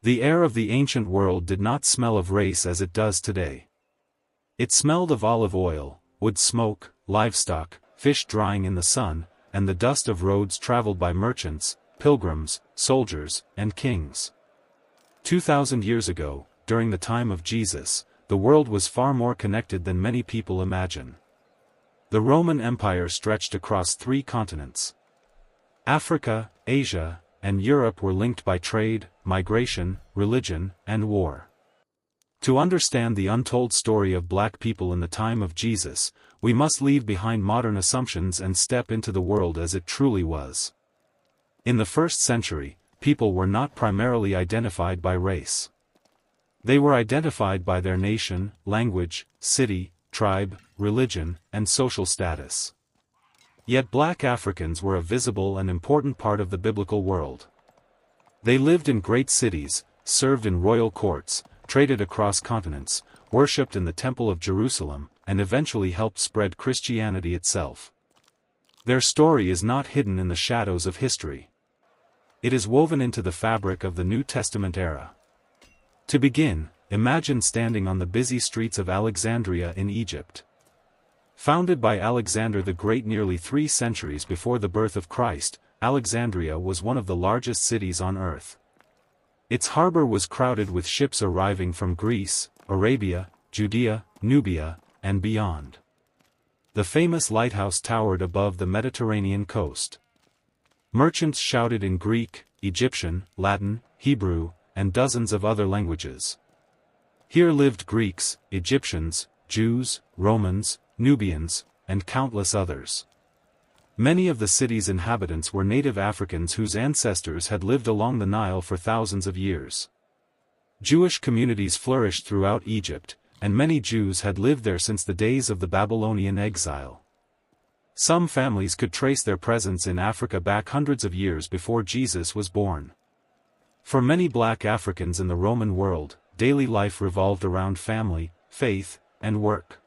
The air of the ancient world did not smell of race as it does today. It smelled of olive oil, wood smoke, livestock, fish drying in the sun, and the dust of roads traveled by merchants, pilgrims, soldiers, and kings. 2,000 years ago, during the time of Jesus, the world was far more connected than many people imagine. The Roman Empire stretched across 3 continents. Africa, Asia, and Europe were linked by trade, migration, religion, and war. To understand the untold story of black people in the time of Jesus, we must leave behind modern assumptions and step into the world as it truly was. In the 1st century, people were not primarily identified by race. They were identified by their nation, language, city, tribe, religion, and social status. Yet black Africans were a visible and important part of the biblical world. They lived in great cities, served in royal courts, traded across continents, worshipped in the Temple of Jerusalem, and eventually helped spread Christianity itself. Their story is not hidden in the shadows of history. It is woven into the fabric of the New Testament era. To begin, imagine standing on the busy streets of Alexandria in Egypt. Founded by Alexander the Great nearly 3 centuries before the birth of Christ, Alexandria was one of the largest cities on earth. Its harbor was crowded with ships arriving from Greece, Arabia, Judea, Nubia, and beyond. The famous lighthouse towered above the Mediterranean coast. Merchants shouted in Greek, Egyptian, Latin, Hebrew, and dozens of other languages. Here lived Greeks, Egyptians, Jews, Romans, Nubians, and countless others. Many of the city's inhabitants were native Africans whose ancestors had lived along the Nile for thousands of years. Jewish communities flourished throughout Egypt, and many Jews had lived there since the days of the Babylonian exile. Some families could trace their presence in Africa back hundreds of years before Jesus was born. For many black Africans in the Roman world, daily life revolved around family, faith, and work.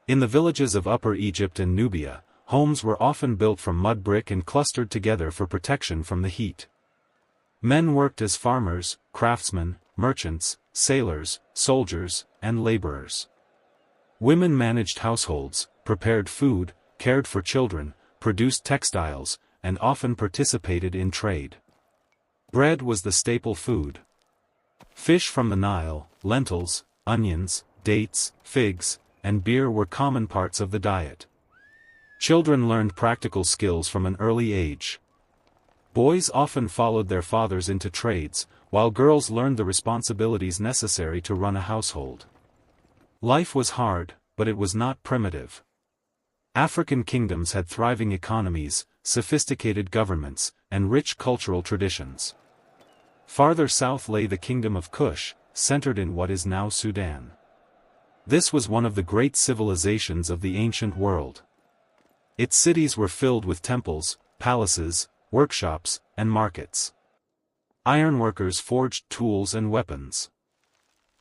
In the villages of Upper Egypt and Nubia, homes were often built from mud brick and clustered together for protection from the heat. Men worked as farmers, craftsmen, merchants, sailors, soldiers, and laborers. Women managed households, prepared food, cared for children, produced textiles, and often participated in trade. Bread was the staple food. Fish from the Nile, lentils, onions, dates, figs, and beer were common parts of the diet. Children learned practical skills from an early age. Boys often followed their fathers into trades, while girls learned the responsibilities necessary to run a household. Life was hard, but it was not primitive. African kingdoms had thriving economies, sophisticated governments, and rich cultural traditions. Farther south lay the kingdom of Kush, centered in what is now Sudan. This was one of the great civilizations of the ancient world. Its cities were filled with temples, palaces, workshops, and markets. Ironworkers forged tools and weapons.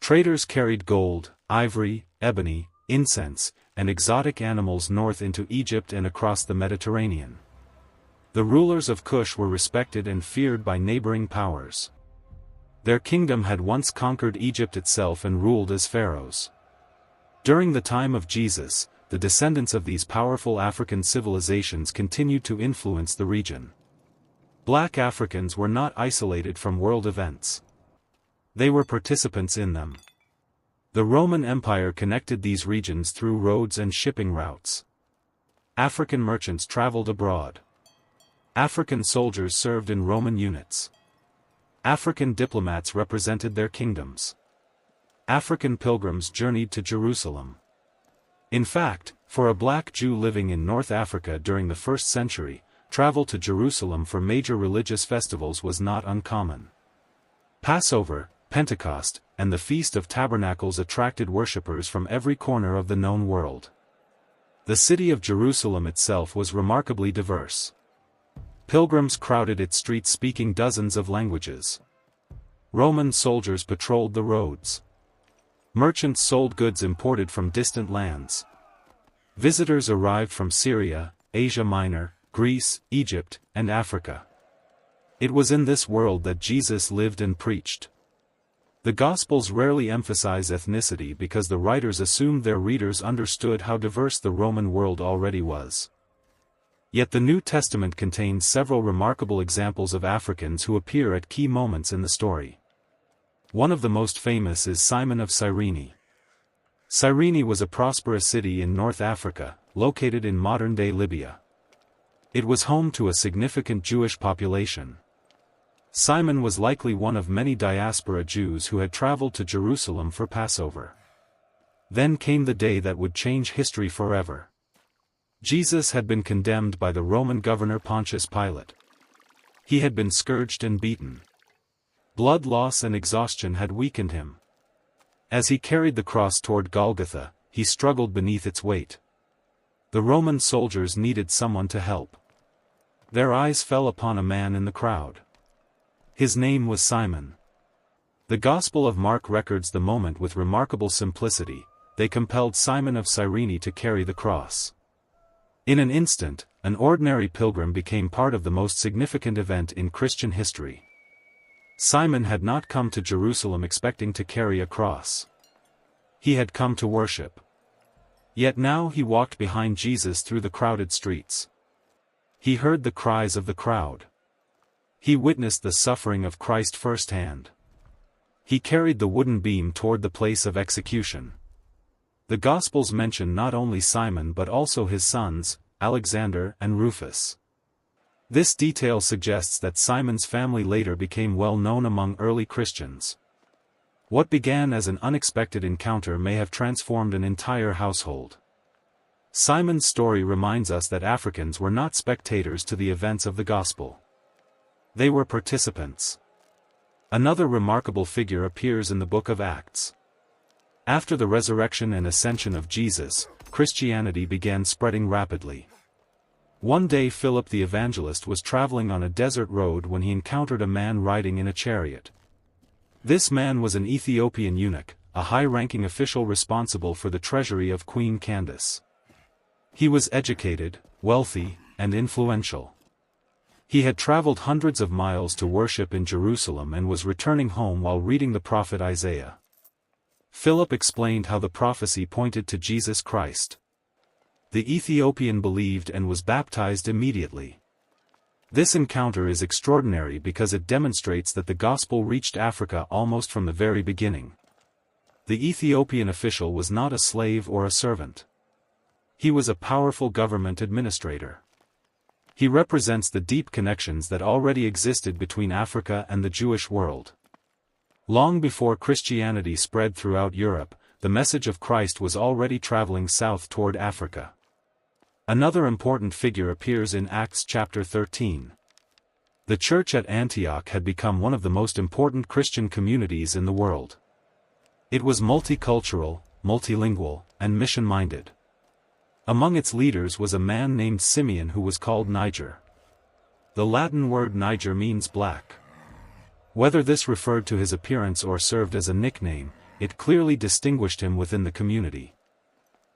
Traders carried gold, ivory, ebony, incense, and exotic animals north into Egypt and across the Mediterranean. The rulers of Kush were respected and feared by neighboring powers. Their kingdom had once conquered Egypt itself and ruled as pharaohs. During the time of Jesus, the descendants of these powerful African civilizations continued to influence the region. Black Africans were not isolated from world events. They were participants in them. The Roman Empire connected these regions through roads and shipping routes. African merchants traveled abroad. African soldiers served in Roman units. African diplomats represented their kingdoms. African pilgrims journeyed to Jerusalem. In fact, for a black Jew living in North Africa during the 1st century, travel to Jerusalem for major religious festivals was not uncommon. Passover, Pentecost, and the Feast of Tabernacles attracted worshippers from every corner of the known world. The city of Jerusalem itself was remarkably diverse. Pilgrims crowded its streets speaking dozens of languages. Roman soldiers patrolled the roads. Merchants sold goods imported from distant lands. Visitors arrived from Syria, Asia Minor, Greece, Egypt, and Africa. It was in this world that Jesus lived and preached. The Gospels rarely emphasize ethnicity because the writers assumed their readers understood how diverse the Roman world already was. Yet the New Testament contains several remarkable examples of Africans who appear at key moments in the story. One of the most famous is Simon of Cyrene. Cyrene was a prosperous city in North Africa, located in modern-day Libya. It was home to a significant Jewish population. Simon was likely one of many diaspora Jews who had traveled to Jerusalem for Passover. Then came the day that would change history forever. Jesus had been condemned by the Roman governor Pontius Pilate. He had been scourged and beaten. Blood loss and exhaustion had weakened him. As he carried the cross toward Golgotha, he struggled beneath its weight. The Roman soldiers needed someone to help. Their eyes fell upon a man in the crowd. His name was Simon. The Gospel of Mark records the moment with remarkable simplicity. They compelled Simon of Cyrene to carry the cross. In an instant, an ordinary pilgrim became part of the most significant event in Christian history. Simon had not come to Jerusalem expecting to carry a cross. He had come to worship. Yet now he walked behind Jesus through the crowded streets. He heard the cries of the crowd. He witnessed the suffering of Christ firsthand. He carried the wooden beam toward the place of execution. The Gospels mention not only Simon but also his sons, Alexander and Rufus. This detail suggests that Simon's family later became well known among early Christians. What began as an unexpected encounter may have transformed an entire household. Simon's story reminds us that Africans were not spectators to the events of the Gospel. They were participants. Another remarkable figure appears in the book of Acts. After the resurrection and ascension of Jesus, Christianity began spreading rapidly. One day Philip the evangelist was traveling on a desert road when he encountered a man riding in a chariot. This man was an Ethiopian eunuch, a high-ranking official responsible for the treasury of Queen Candace. He was educated, wealthy, and influential. He had traveled hundreds of miles to worship in Jerusalem and was returning home while reading the prophet Isaiah. Philip explained how the prophecy pointed to Jesus Christ. The Ethiopian believed and was baptized immediately. This encounter is extraordinary because it demonstrates that the gospel reached Africa almost from the very beginning. The Ethiopian official was not a slave or a servant. He was a powerful government administrator. He represents the deep connections that already existed between Africa and the Jewish world. Long before Christianity spread throughout Europe, the message of Christ was already traveling south toward Africa. Another important figure appears in Acts chapter 13. The church at Antioch had become one of the most important Christian communities in the world. It was multicultural, multilingual, and mission-minded. Among its leaders was a man named Simeon who was called Niger. The Latin word Niger means black. Whether this referred to his appearance or served as a nickname, it clearly distinguished him within the community.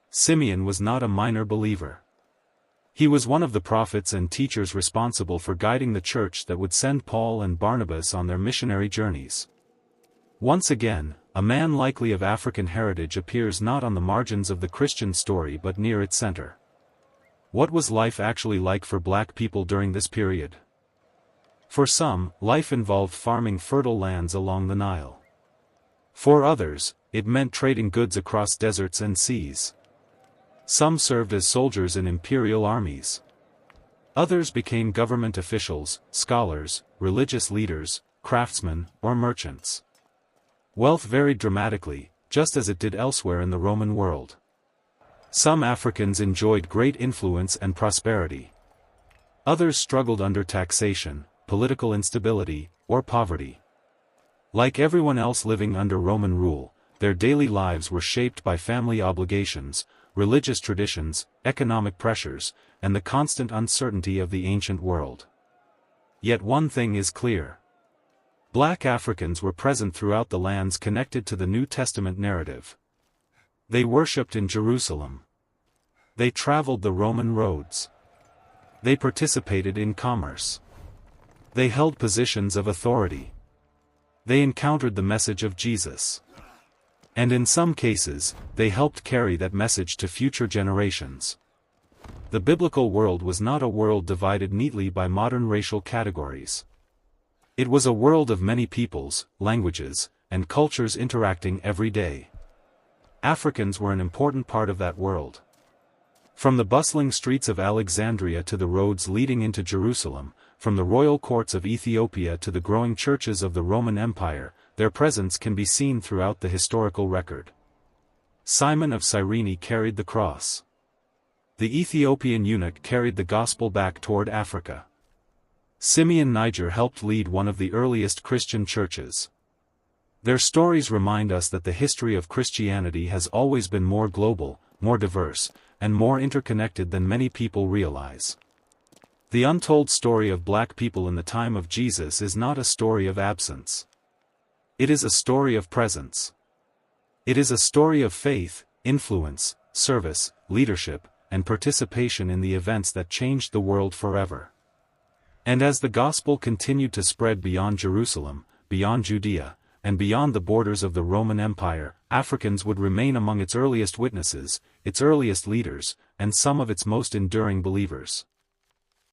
Simeon was not a minor believer. He was one of the prophets and teachers responsible for guiding the church that would send Paul and Barnabas on their missionary journeys. Once again, a man likely of African heritage appears not on the margins of the Christian story but near its center. What was life actually like for black people during this period? For some, life involved farming fertile lands along the Nile. For others, it meant trading goods across deserts and seas. Some served as soldiers in imperial armies. Others became government officials, scholars, religious leaders, craftsmen, or merchants. Wealth varied dramatically, just as it did elsewhere in the Roman world. Some Africans enjoyed great influence and prosperity. Others struggled under taxation, political instability, or poverty. Like everyone else living under Roman rule, their daily lives were shaped by family obligations, religious traditions, economic pressures, and the constant uncertainty of the ancient world. Yet one thing is clear. Black Africans were present throughout the lands connected to the New Testament narrative. They worshipped in Jerusalem. They traveled the Roman roads. They participated in commerce. They held positions of authority. They encountered the message of Jesus. And in some cases, they helped carry that message to future generations. The biblical world was not a world divided neatly by modern racial categories. It was a world of many peoples, languages, and cultures interacting every day. Africans were an important part of that world. From the bustling streets of Alexandria to the roads leading into Jerusalem, from the royal courts of Ethiopia to the growing churches of the Roman Empire, their presence can be seen throughout the historical record. Simon of Cyrene carried the cross. The Ethiopian eunuch carried the gospel back toward Africa. Simeon Niger helped lead one of the earliest Christian churches. Their stories remind us that the history of Christianity has always been more global, more diverse, and more interconnected than many people realize. The untold story of black people in the time of Jesus is not a story of absence. It is a story of presence. It is a story of faith, influence, service, leadership, and participation in the events that changed the world forever. And as the gospel continued to spread beyond Jerusalem, beyond Judea, and beyond the borders of the Roman Empire, Africans would remain among its earliest witnesses, its earliest leaders, and some of its most enduring believers.